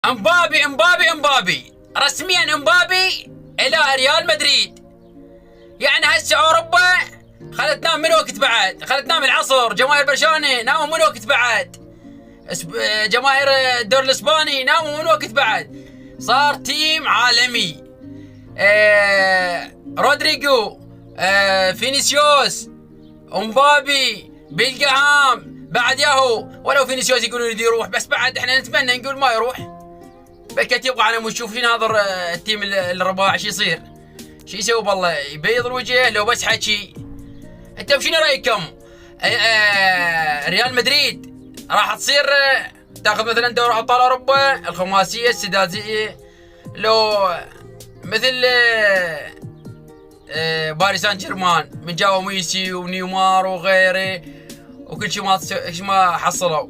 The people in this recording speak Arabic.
امبابي رسميا امبابي الى ريال مدريد. يعني هسه اوروبا خلت تنام من وقت بعد، خلت تنام العصر. جماهير برشلونة ناموا من وقت بعد، جماهير الدوري الاسباني ناموا من وقت بعد. صار تيم عالمي. رودريجو، فينيسيوس، امبابي، بيلغهام، بعد ياهو. ولو فينيسيوس يقولون يريد يروح، بس بعد احنا نتمنى نقول ما يروح. بكت يبغى على نشوف ناظر التيم الرباع شو يصير، شو يسوي بالله، يبيض الوجه لو بس حكي. انتم شنو رايكم؟ ريال مدريد راح تصير تاخذ مثلا دوري ابطال اوروبا الخماسيه السداسيه، لو مثل باريس سان جيرمان من جاوا ميسي ونيمار وغيره وكل شيء ما حصلوا؟